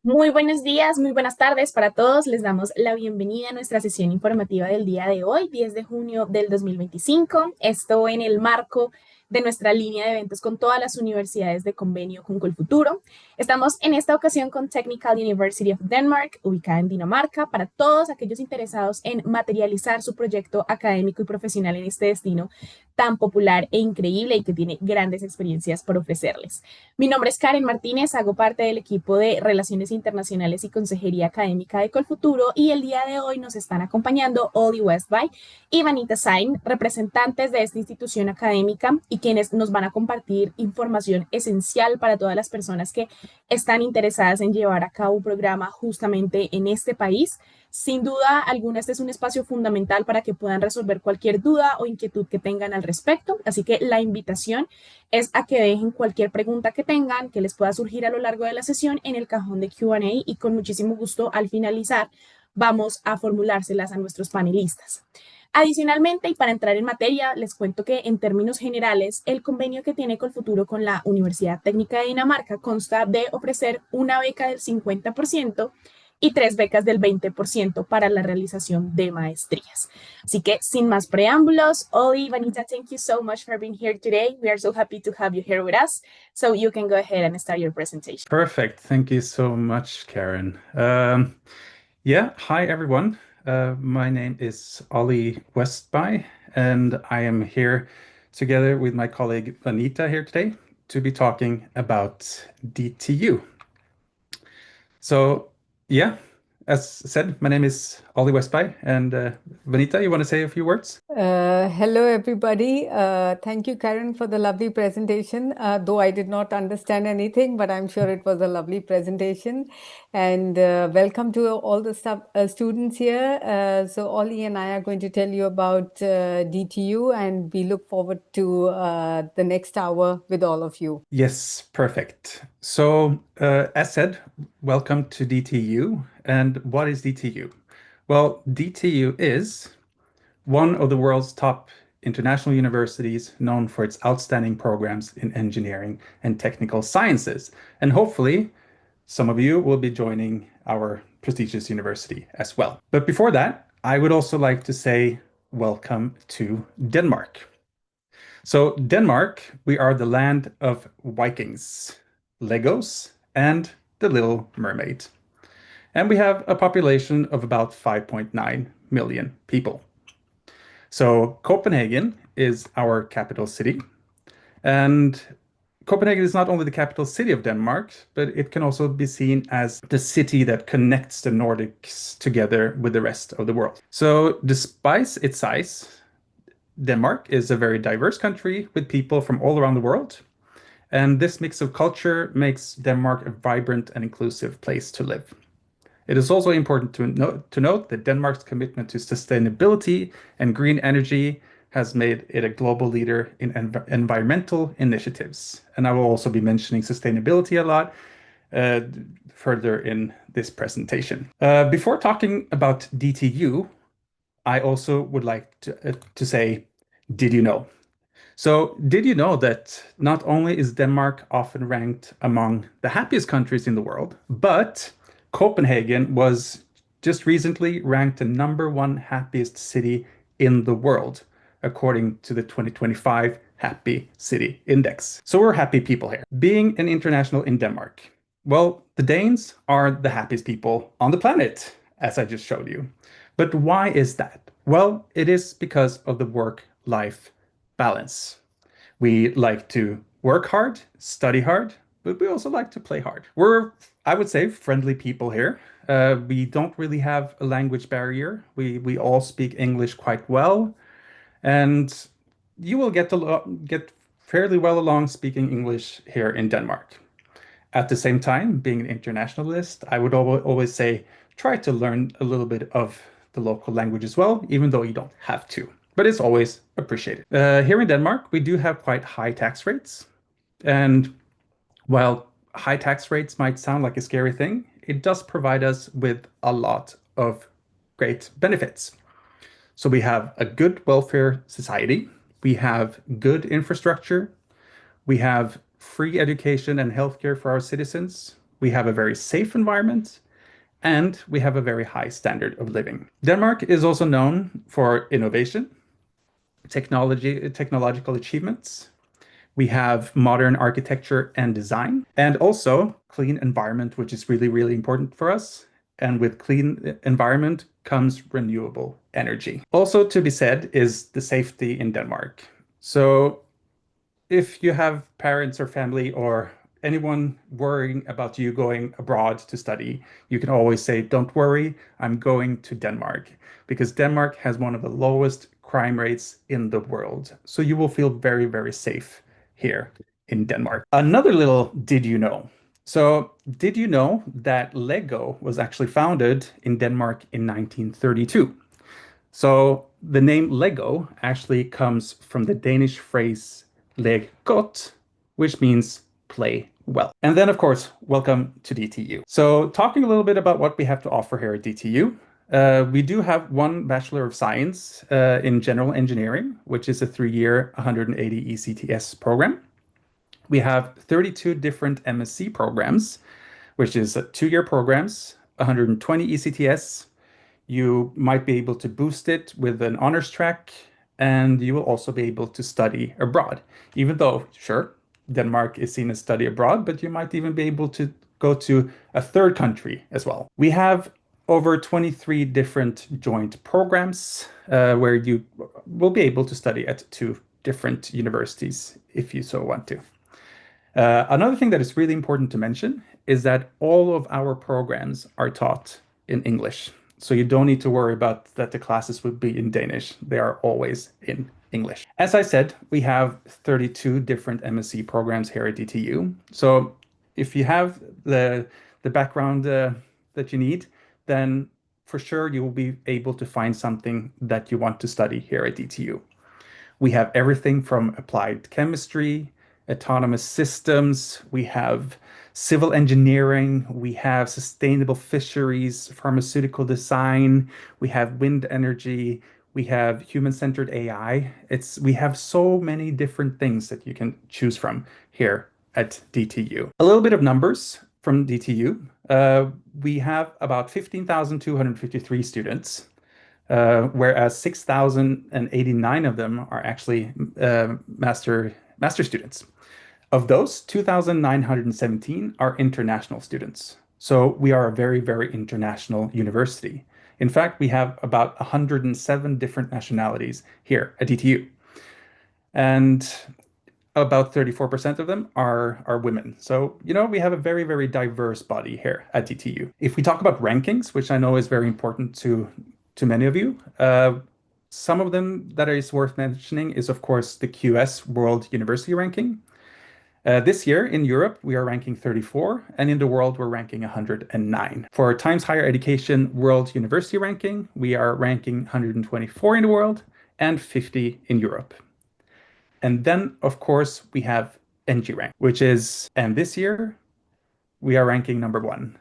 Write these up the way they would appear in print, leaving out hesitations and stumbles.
Muy buenos días, muy buenas tardes para todos. Les damos la bienvenida a nuestra sesión informativa del día de hoy, 10 de junio del 2025. Esto en el marco de nuestra línea de eventos con todas las universidades de convenio con COLFUTURO. Estamos en esta ocasión con Technical University of Denmark, ubicada en Dinamarca, para todos aquellos interesados en materializar su proyecto académico y profesional en este destino tan popular e increíble y que tiene grandes experiencias por ofrecerles. Mi nombre es Karen Martínez, hago parte del equipo de Relaciones Internacionales y Consejería Académica de Colfuturo y el día de hoy nos están acompañando Oli Westby y Vanita Sain, representantes de esta institución académica y quienes nos van a compartir información esencial para todas las personas que están interesadas en llevar a cabo un programa justamente en este país. Sin duda alguna, este es un espacio fundamental para que puedan resolver cualquier duda o inquietud que tengan al respecto. Así que la invitación es a que dejen cualquier pregunta que tengan, que les pueda surgir a lo largo de la sesión en el cajón de Q&A y con muchísimo gusto al finalizar vamos a formulárselas a nuestros panelistas. Adicionalmente, y para entrar en materia, les cuento que en términos generales, el convenio que tiene Colfuturo con la Universidad Técnica de Dinamarca consta de ofrecer una beca del 50% y tres becas del 20% para la realización de maestrías. Así que sin más preámbulos, Oli, Vanita, thank you so much for being here today. We are so happy to have you here with us. So you can go ahead and start your presentation. Perfect. Thank you so much, Karen. Hi everyone. My name is Ollie Westby, and I am here together with my colleague Vanita here today to be talking about DTU. So, yeah, as said, my name is Ollie Westby, and Vanita, you want to say a few words? Hello, everybody. Thank you, Karen, for the lovely presentation. Though I did not understand anything, but I'm sure it was a lovely presentation. And welcome to all the students here. So Ollie and I are going to tell you about DTU, and we look forward to the next hour with all of you. Yes, perfect. So, as said, welcome to DTU. And what is DTU? Well, DTU is one of the world's top international universities known for its outstanding programs in engineering and technical sciences. And hopefully, some of you will be joining our prestigious university as well. But before that, I would also like to say welcome to Denmark. So, Denmark, we are the land of Vikings, Legos, and the Little Mermaid. And we have a population of about 5.9 million people. So Copenhagen is our capital city. And Copenhagen is not only the capital city of Denmark, but it can also be seen as the city that connects the Nordics together with the rest of the world. So despite its size, Denmark is a very diverse country with people from all around the world. And this mix of culture makes Denmark a vibrant and inclusive place to live. It is also important to note that Denmark's commitment to sustainability and green energy has made it a global leader in environmental initiatives. And I will also be mentioning sustainability a lot further in this presentation. Before talking about DTU, I also would like to say, did you know? So, did you know that not only is Denmark often ranked among the happiest countries in the world, but Copenhagen was just recently ranked the #1 happiest city in the world, according to the 2025 Happy City Index. So we're happy people here. Being an international in Denmark, well, the Danes are the happiest people on the planet, as I just showed you. But why is that? Well, it is because of the work-life balance. We like to work hard, study hard, but we also like to play hard. We're, I would say, friendly people here. We don't really have a language barrier. We all speak English quite well, and you will get fairly well along speaking English here in Denmark. At the same time, being an internationalist, I would always say try to learn a little bit of the local language as well, even though you don't have to. But it's always appreciated. Here in Denmark, we do have quite high tax rates. And while high tax rates might sound like a scary thing, it does provide us with a lot of great benefits. So we have a good welfare society, we have good infrastructure, we have free education and healthcare for our citizens, we have a very safe environment, and we have a very high standard of living. Denmark is also known for innovation, technological achievements. We have modern architecture and design, and also clean environment, which is really, really important for us. And with clean environment comes renewable energy. Also to be said is the safety in Denmark. So if you have parents or family or anyone worrying about you going abroad to study, you can always say, don't worry, I'm going to Denmark, because Denmark has one of the lowest crime rates in the world. So you will feel very, very safe here in Denmark. Another little did you know? So did you know that Lego was actually founded in Denmark in 1932? So the name Lego actually comes from the Danish phrase leg godt, which means play well. And then, of course, welcome to DTU. So talking a little bit about what we have to offer here at DTU, we do have one Bachelor of Science in General Engineering, which is a 3-year 180 ECTS program. We have 32 different MSc programs, which is 2-year programs, 120 ECTS. You might be able to boost it with an honors track, and you will also be able to study abroad. Even though, sure, Denmark is seen as study abroad, but you might even be able to go to a third country as well. We have over 23 different joint programs where you will be able to study at 2 different universities if you so want to. Another thing that is really important to mention is that all of our programs are taught in English. So you don't need to worry about that the classes would be in Danish. They are always in English. As I said, we have 32 different MSc programs here at DTU. So if you have the background that you need, then for sure you will be able to find something that you want to study here at DTU. We have everything from applied chemistry, autonomous systems, we have civil engineering, we have sustainable fisheries, pharmaceutical design, we have wind energy, we have human-centered AI. We have so many different things that you can choose from here at DTU. A little bit of numbers from DTU. We have about 15,253 students. Whereas 6,089 of them are actually master students. Of those, 2,917 are international students. So we are a very, very international university. In fact, we have about 107 different nationalities here at DTU. And about 34% of them are women. So, we have a very, very diverse body here at DTU. If we talk about rankings, which I know is very important to many of you, some of them that is worth mentioning is, of course, the QS World University Ranking. This year in Europe, we are ranking 34, and in the world, we're ranking 109. For Times Higher Education World University Ranking, we are ranking 124 in the world and 50 in Europe. And then, of course, we have NG Rank, and this year, we are ranking number 1.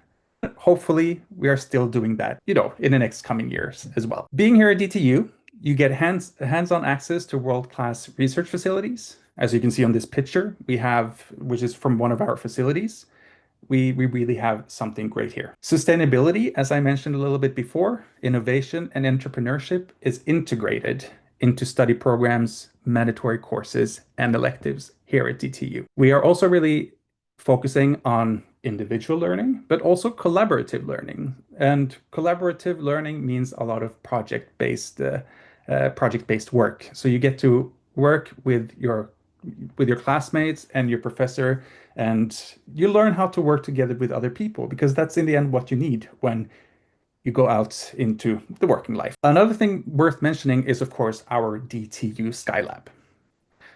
Hopefully, we are still doing that, in the next coming years as well. Being here at DTU, you get hands-on access to world-class research facilities. As you can see on this picture, which is from one of our facilities, we really have something great here. Sustainability, as I mentioned a little bit before, innovation and entrepreneurship is integrated into study programs, mandatory courses, and electives here at DTU. We are also really focusing on individual learning, but also collaborative learning. And collaborative learning means a lot of project-based work. So you get to work with your classmates and your professor, and you learn how to work together with other people, because that's in the end what you need when you go out into the working life. Another thing worth mentioning is, of course, our DTU Skylab.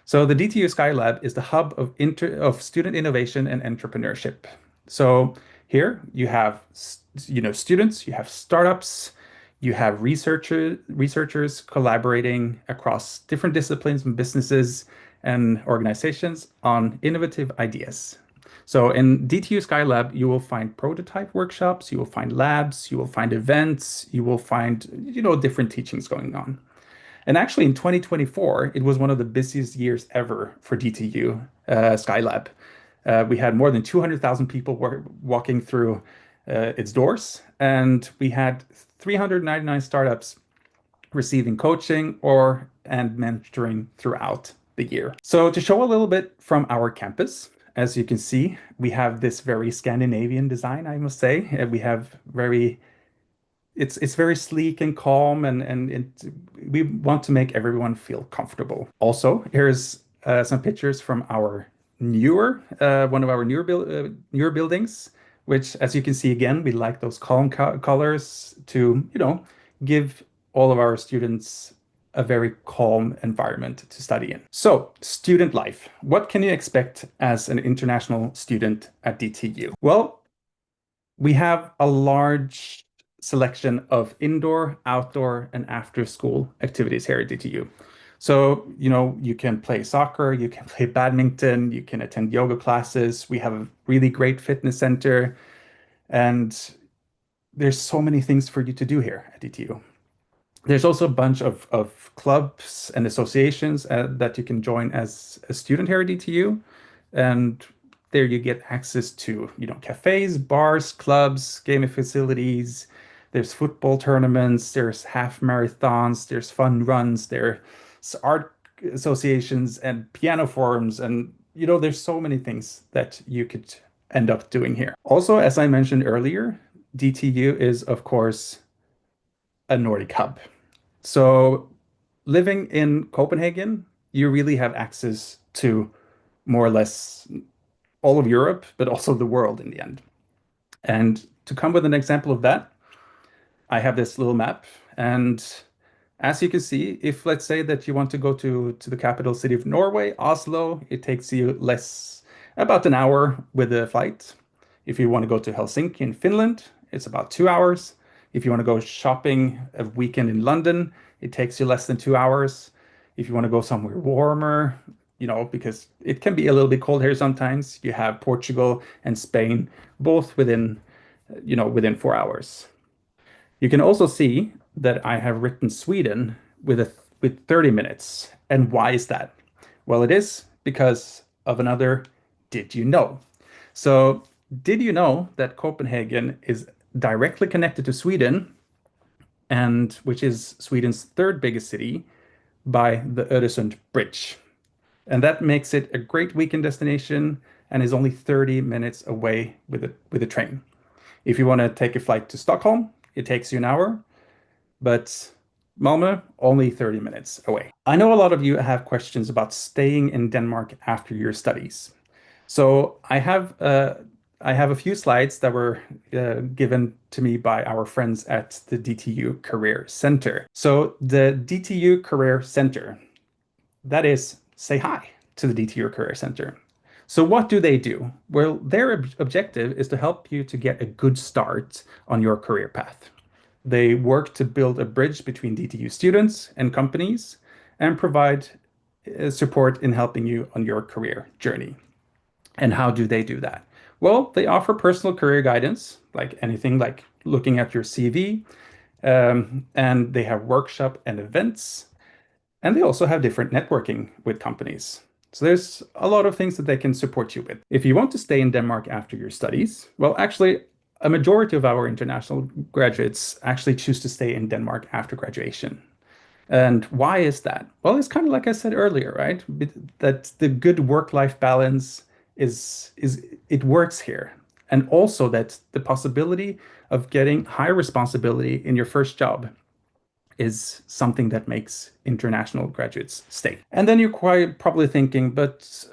So the DTU Skylab is the hub of student innovation and entrepreneurship. So here you have students, you have startups, you have researchers collaborating across different disciplines and businesses and organizations on innovative ideas. So in DTU Skylab, you will find prototype workshops, you will find labs, you will find events, you will find different teachings going on. And actually in 2024, it was one of the busiest years ever for DTU Skylab. We had more than 200,000 people walking through its doors, and we had 399 startups receiving coaching and mentoring throughout the year. So to show a little bit from our campus, as you can see, we have this very Scandinavian design, I must say. We have it's very sleek and calm, and we want to make everyone feel comfortable. Also, here's some pictures from our one of our newer buildings, which, as you can see again, we like those calm colors to, give all of our students a very calm environment to study in. So, student life. What can you expect as an international student at DTU? Well, we have a large selection of indoor, outdoor, and after school activities here at DTU. So, you can play soccer, you can play badminton, you can attend yoga classes. We have a really great fitness center, and there's so many things for you to do here at DTU. There's also a bunch of clubs and associations that you can join as a student here at DTU. And there you get access to, cafes, bars, clubs, gaming facilities. There's football tournaments, there's half marathons, there's fun runs, there's art associations and piano forums. And, there's so many things that you could end up doing here. Also, as I mentioned earlier, DTU is, of course, a Nordic hub. So living in Copenhagen, you really have access to more or less all of Europe, but also the world in the end. And to come with an example of that, I have this little map. And as you can see, if let's say that you want to go to the capital city of Norway, Oslo, it takes you about an hour with a flight. If you want to go to Helsinki in Finland, it's about 2 hours. If you want to go shopping a weekend in London, it takes you less than 2 hours. If you want to go somewhere warmer, because it can be a little bit cold here sometimes, you have Portugal and Spain, both within 4 hours. You can also see that I have written Sweden with 30 minutes. And why is that? Well, it is because of another did you know? So did you know that Copenhagen is directly connected to Sweden, and which is Sweden's third biggest city, by the Öresund Bridge? And that makes it a great weekend destination and is only 30 minutes away with a train. If you want to take a flight to Stockholm, it takes you an hour, but Malmö, only 30 minutes away. I know a lot of you have questions about staying in Denmark after your studies. So I have a few slides that were given to me by our friends at the DTU Career Center. So the DTU Career Center, that is, say hi to the DTU Career Center. So what do they do? Well, their objective is to help you to get a good start on your career path. They work to build a bridge between DTU students and companies and provide support in helping you on your career journey. And how do they do that? Well, they offer personal career guidance, like anything like looking at your CV, and they have workshop and events, and they also have different networking with companies. So there's a lot of things that they can support you with. If you want to stay in Denmark after your studies, well, actually, a majority of our international graduates actually choose to stay in Denmark after graduation. And why is that? Well, it's kind of like I said earlier, right? That the good work-life balance it works here. And also that the possibility of getting high responsibility in your first job is something that makes international graduates stay. And then you're quite probably thinking, but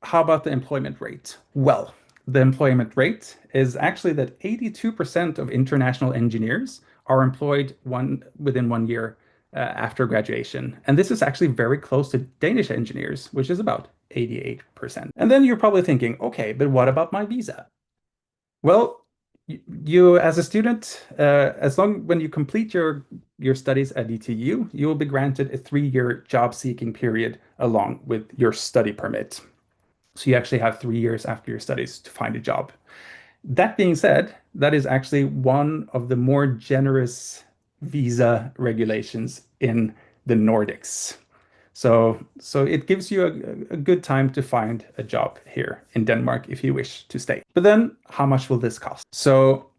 how about the employment rate? Well, the employment rate is actually that 82% of international engineers are employed within 1 year after graduation. And this is actually very close to Danish engineers, which is about 88%. And then you're probably thinking, okay, but what about my visa? Well, you as a student, when you complete your studies at DTU, you will be granted a 3-year job seeking period along with your study permit. So you actually have 3 years after your studies to find a job. That being said, that is actually one of the more generous visa regulations in the Nordics. So it gives you a good time to find a job here in Denmark if you wish to stay. But then how much will this cost? So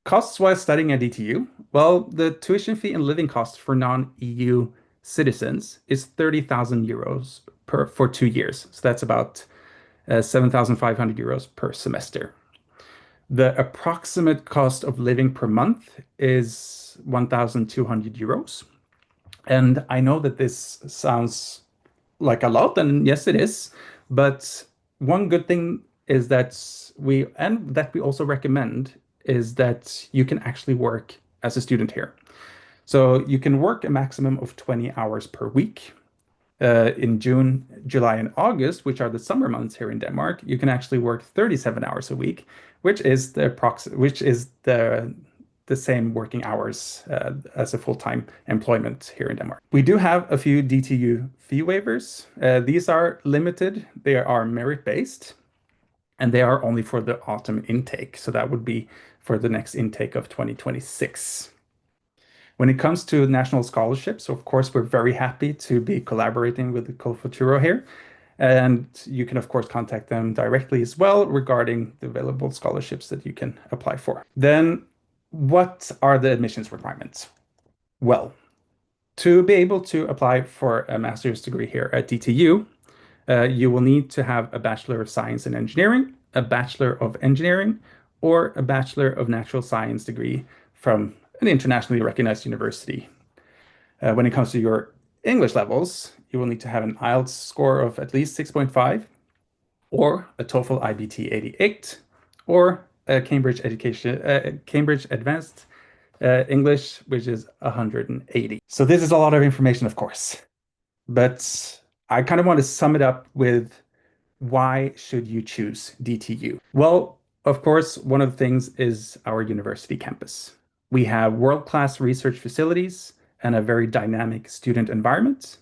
costs while studying at DTU, well, the tuition fee and living costs for non-EU citizens is 30,000 euros for 2 years. So that's about 7,500 euros per semester. The approximate cost of living per month is 1,200 euros. And I know that this sounds like a lot, and yes, it is. But one good thing is that we also recommend is that you can actually work as a student here. So you can work a maximum of 20 hours per week. In June, July, and August, which are the summer months here in Denmark, you can actually work 37 hours a week, which is the same working hours as a full-time employment here in Denmark. We do have a few DTU fee waivers. These are limited, they are merit-based, and they are only for the autumn intake. So that would be for the next intake of 2026. When it comes to national scholarships, of course, we're very happy to be collaborating with the COLFUTURO here. And you can, of course, contact them directly as well regarding the available scholarships that you can apply for. Then, what are the admissions requirements? Well, to be able to apply for a master's degree here at DTU, you will need to have a Bachelor of Science in Engineering, a Bachelor of Engineering, or a Bachelor of Natural Science degree from an internationally recognized university. When it comes to your English levels, you will need to have an IELTS score of at least 6.5, or a TOEFL IBT 88, or a Cambridge Advanced English, which is 180. So this is a lot of information, of course, but I kind of want to sum it up with why should you choose DTU? Well, of course, one of the things is our university campus. We have world-class research facilities and a very dynamic student environment.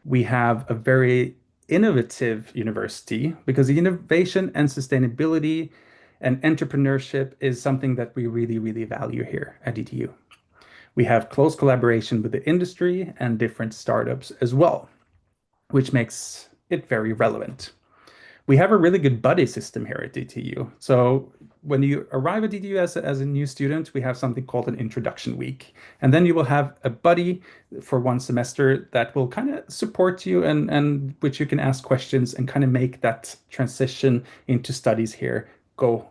We have a very innovative university because the innovation and sustainability and entrepreneurship is something that we really, really value here at DTU. We have close collaboration with the industry and different startups as well, which makes it very relevant. We have a really good buddy system here at DTU. So when you arrive at DTU as a new student, we have something called an introduction week. And then you will have a buddy for one semester that will kind of support you and which you can ask questions and kind of make that transition into studies here go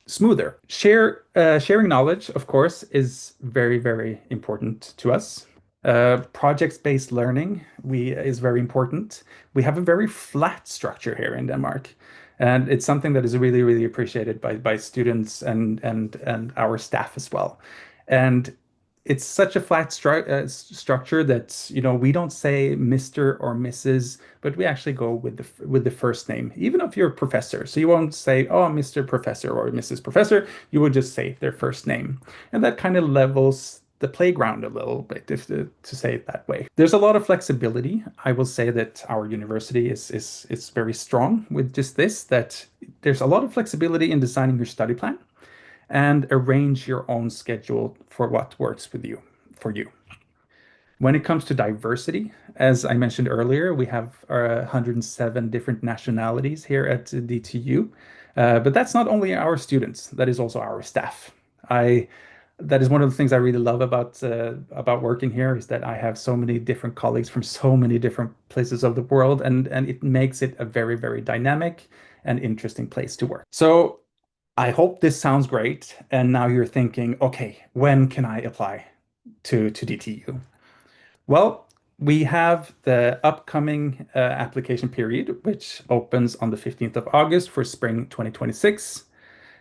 smoother. Sharing knowledge, of course, is very, very important to us. Project-based learning is very important. We have a very flat structure here in Denmark, and it's something that is really, really appreciated by students and our staff as well. And it's such a flat structure that we don't say Mr. or Mrs., but we actually go with the first name, even if you're a professor. So you won't say, oh, Mr. Professor or Mrs. Professor. You would just say their first name, and that kind of levels the playground a little bit, to say it that way. There's a lot of flexibility. I will say that our university is very strong with just this, that there's a lot of flexibility in designing your study plan and arrange your own schedule for what works for you. When it comes to diversity, as I mentioned earlier, we have 107 different nationalities here at DTU, but that's not only our students, that is also our staff. That is one of the things I really love about working here, is that I have so many different colleagues from so many different places of the world, and it makes it a very, very dynamic and interesting place to work. So I hope this sounds great. And now you're thinking, okay, when can I apply to DTU? Well, we have the upcoming application period, which opens on the 15th of August for spring 2026.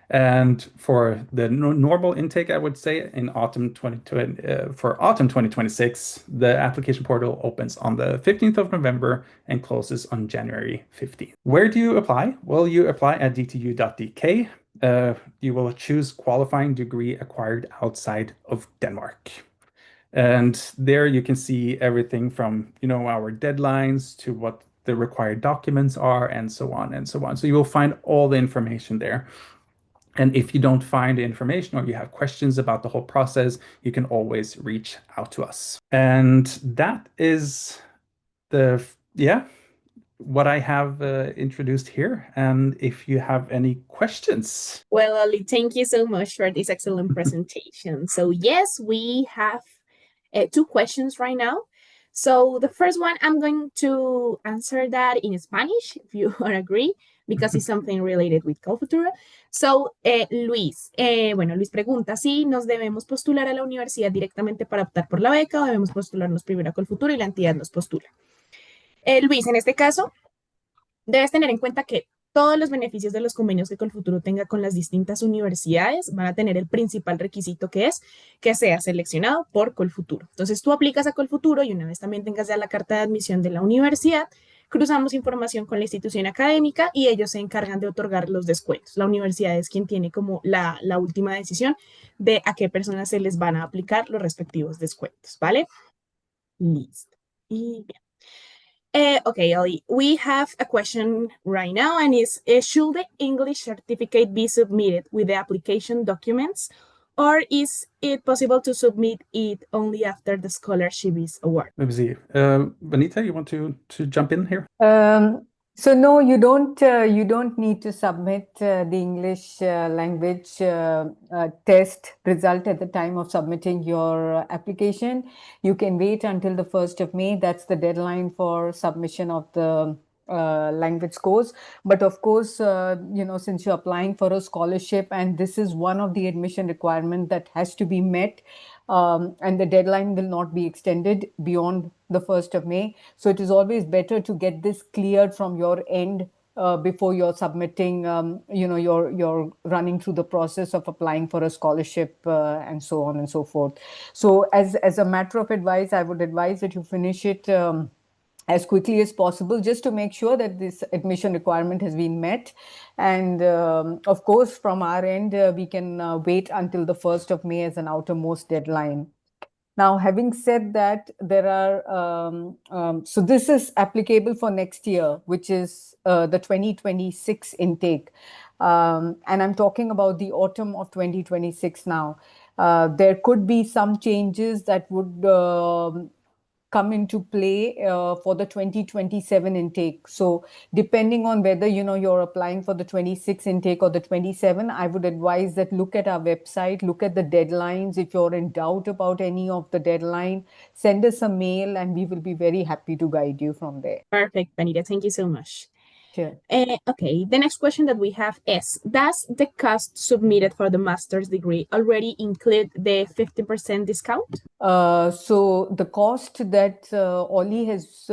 And for the normal intake, I would say in autumn 2020, for autumn 2026, the application portal opens on the 15th of November and closes on January 15th. Where do you apply? Well, you apply at dtu.dk. You will choose qualifying degree acquired outside of Denmark. And there you can see everything from, our deadlines to what the required documents are, and so on and so on. So you will find all the information there. And if you don't find the information or you have questions about the whole process, you can always reach out to us. And that is yeah, what I have introduced here, and if you have any questions. Well, Ali, thank you so much for this excellent presentation. So yes, we have two questions right now. So the first one, I'm going to answer that in Spanish, if you agree, because it's something related with COLFUTURO. So, Luis pregunta si nos debemos postular a la universidad directamente para optar por la beca o debemos postularnos primero a COLFUTURO y la entidad nos postula. Luis, en este caso, debes tener en cuenta que todos los beneficios de los convenios que COLFUTURO tenga con las distintas universidades van a tener el principal requisito que es que sea seleccionado por COLFUTURO. Entonces tú aplicas a COLFUTURO y una vez también tengas ya la carta de admisión de la universidad, cruzamos información con la institución académica y ellos se encargan de otorgar los descuentos. La universidad es quien tiene como la última decisión de a qué personas se les van a aplicar los respectivos descuentos, ¿vale? Listo. Y bien. Okay, Ellie, we have a question right now, and should the English certificate be submitted with the application documents, or is it possible to submit it only after the scholarship is awarded? Let me see. Benita, you want to jump in here? So no, you don't need to submit the English language test result at the time of submitting your application. You can wait until the 1st of May. That's the deadline for submission of the language course. But of course, since you're applying for a scholarship and this is one of the admission requirements that has to be met, and the deadline will not be extended beyond the 1st of May. So it is always better to get this cleared from your end before you're submitting, you're running through the process of applying for a scholarship and so on and so forth. So as a matter of advice, I would advise that you finish it as quickly as possible, just to make sure that this admission requirement has been met. And of course, from our end, we can wait until the 1st of May as an outermost deadline. Now, having said that, there are, so this is applicable for next year, which is the 2026 intake. And I'm talking about the autumn of 2026 now. There could be some changes that would come into play for the 2027 intake. So depending on whether you're applying for the 26 intake or the 27, I would advise that look at our website, look at the deadlines. If you're in doubt about any of the deadline, send us a mail and we will be very happy to guide you from there. Perfect, Benita. Thank you so much. Sure. Okay, the next question that we have is, does the cost submitted for the master's degree already include the 50% discount? So the cost that Ollie has,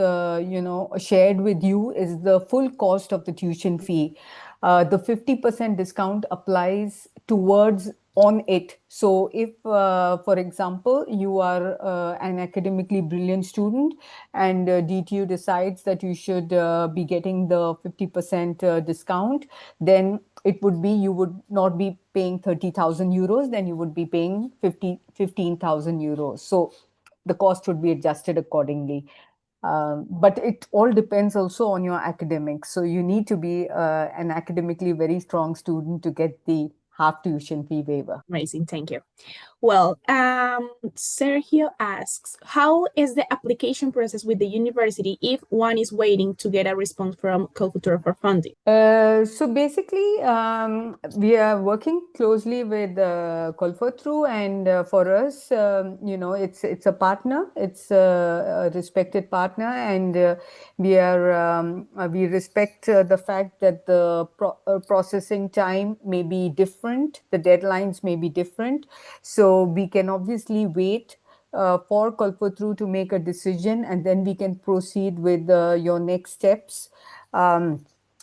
shared with you is the full cost of the tuition fee. The 50% discount applies towards on it. So if, for example, you are an academically brilliant student and DTU decides that you should be getting the 50% discount, then it would be, you would not be paying 30,000 euros, then you would be paying 15,000 euros. So the cost would be adjusted accordingly. But it all depends also on your academics. So you need to be an academically very strong student to get the half tuition fee waiver. Amazing, thank you. Well, Sergio asks, how is the application process with the university if one is waiting to get a response from COLFUTURO for funding? So basically, we are working closely with COLFUTURO, and for us, it's a partner, it's a respected partner, and we respect the fact that the processing time may be different, the deadlines may be different. So we can obviously wait for COLFUTURO to make a decision, and then we can proceed with your next steps.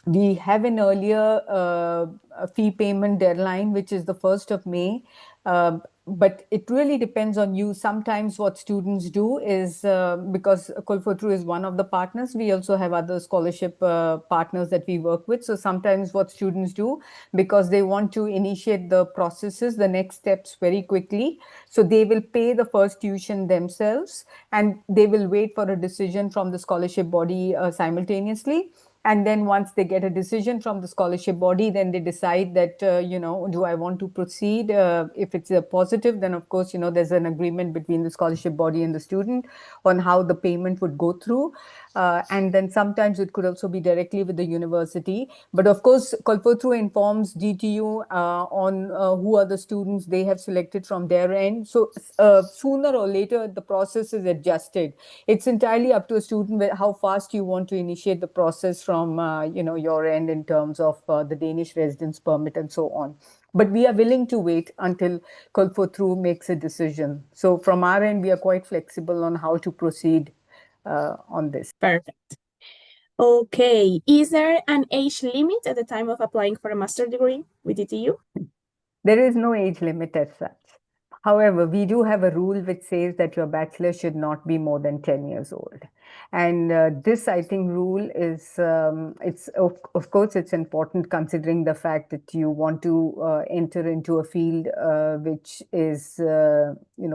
We have an earlier fee payment deadline, which is the 1st of May. But it really depends on you. Sometimes what students do is, because COLFUTURO is one of the partners, we also have other scholarship partners that we work with. So sometimes what students do, because they want to initiate the processes, the next steps very quickly, so they will pay the first tuition themselves and they will wait for a decision from the scholarship body simultaneously. And then once they get a decision from the scholarship body, then they decide that, do I want to proceed? If it's a positive, then of course, there's an agreement between the scholarship body and the student on how the payment would go through. And then sometimes it could also be directly with the university. But of course, COLFUTURO informs DTU on who are the students they have selected from their end. So sooner or later, the process is adjusted. It's entirely up to a student how fast you want to initiate the process from your end in terms of the Danish residence permit and so on. But we are willing to wait until COLFUTURO makes a decision. So from our end, we are quite flexible on how to proceed on this. Perfect. Okay. Is there an age limit at the time of applying for a master's degree with DTU? There is no age limit as such. However, we do have a rule which says that your bachelor should not be more than 10 years old. And this, I think, rule is, of course, it's important considering the fact that you want to enter into a field which is,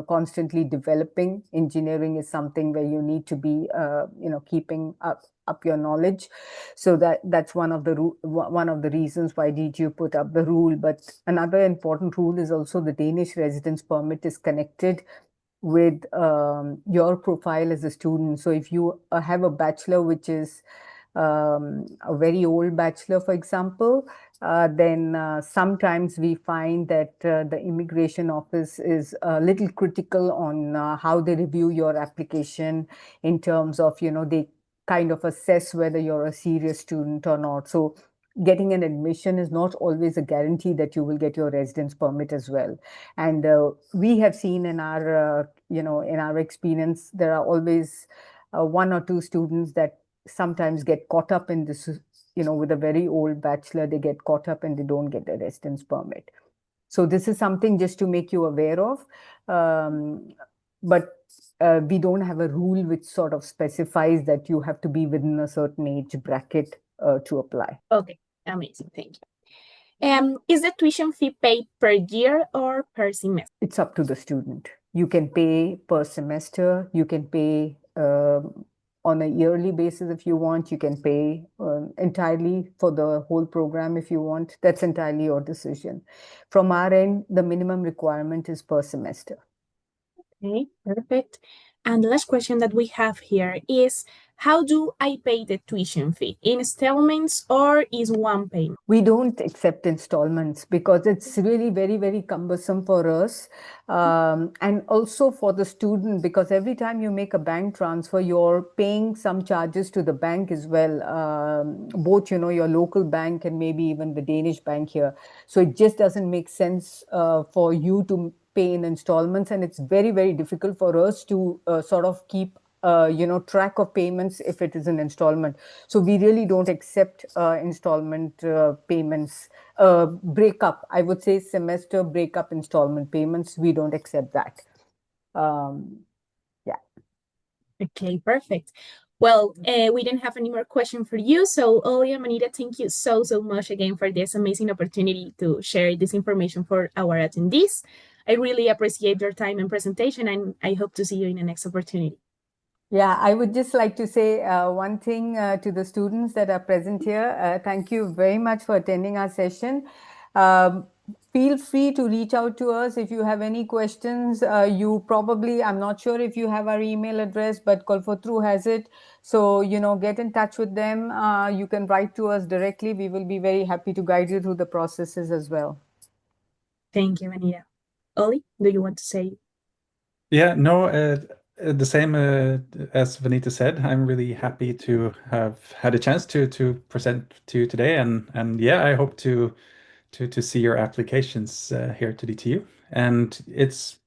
constantly developing. Engineering is something where you need to be, keeping up your knowledge. So that's one of the reasons why DTU put up the rule. But another important rule is also the Danish residence permit is connected with your profile as a student. So if you have a bachelor which is a very old bachelor, for example, then sometimes we find that the immigration office is a little critical on how they review your application in terms of, they kind of assess whether you're a serious student or not. So getting an admission is not always a guarantee that you will get your residence permit as well. And we have seen in our, in our experience, there are always one or two students that sometimes get caught up in this, with a very old bachelor, they get caught up and they don't get a residence permit. So this is something just to make you aware of. But we don't have a rule which sort of specifies that you have to be within a certain age bracket to apply. Okay, amazing. Thank you. Is the tuition fee paid per year or per semester? It's up to the student. You can pay per semester. You can pay on a yearly basis if you want. You can pay entirely for the whole program if you want. That's entirely your decision. From our end, the minimum requirement is per semester. Okay, perfect. And the last question that we have here is, how do I pay the tuition fee? In installments or is one payment? We don't accept installments because it's really very, very cumbersome for us. And also for the student, because every time you make a bank transfer, you're paying some charges to the bank as well, both, your local bank and maybe even the Danish bank here. So it just doesn't make sense for you to pay in installments. And it's very, very difficult for us to sort of keep track of payments if it is an installment. So we really don't accept installment payments. Breakup, I would say semester breakup installment payments, we don't accept that. Yeah. Okay, perfect. Well, we didn't have any more questions for you. So, Oli and Manita, thank you so much again for this amazing opportunity to share this information for our attendees. I really appreciate your time and presentation, and I hope to see you in the next opportunity. Yeah, I would just like to say one thing to the students that are present here. Thank you very much for attending our session. Feel free to reach out to us if you have any questions. I'm not sure if you have our email address, but COLFUTURO has it. So, get in touch with them. You can write to us directly. We will be very happy to guide you through the processes as well. Thank you, Anita. Oli, do you want to say? Yeah, no, the same as Vanita said. I'm really happy to have had a chance to present to you today, and yeah, I hope to see your applications here to DTU. And it's,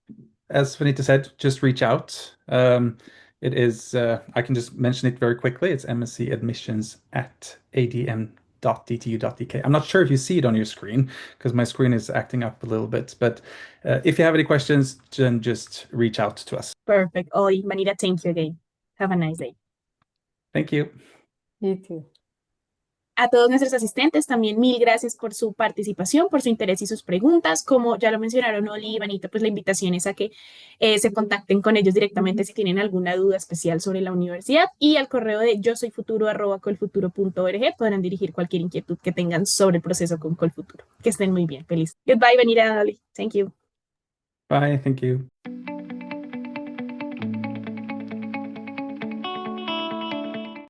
as Vanita said, just reach out. It is, I can just mention it very quickly. It's mscadmissions@adm.dtu.dk. I'm not sure if you see it on your screen because my screen is acting up a little bit, but if you have any questions, then just reach out to us. Perfect. Oli, Manita, thank you again. Have a nice day. Thank you. You too. A todos nuestros asistentes, también mil gracias por su participación, por su interés y sus preguntas. Como ya lo mencionaron Oli y Vanita, pues la invitación es a que se contacten con ellos directamente si tienen alguna duda especial sobre la universidad, y al correo de yosoyfuturo@colfuturo.org podrán dirigir cualquier inquietud que tengan sobre el proceso con Colfuturo. Que estén muy bien. Feliz. Goodbye, Vanita, Oli. Thank you. Bye. Thank you.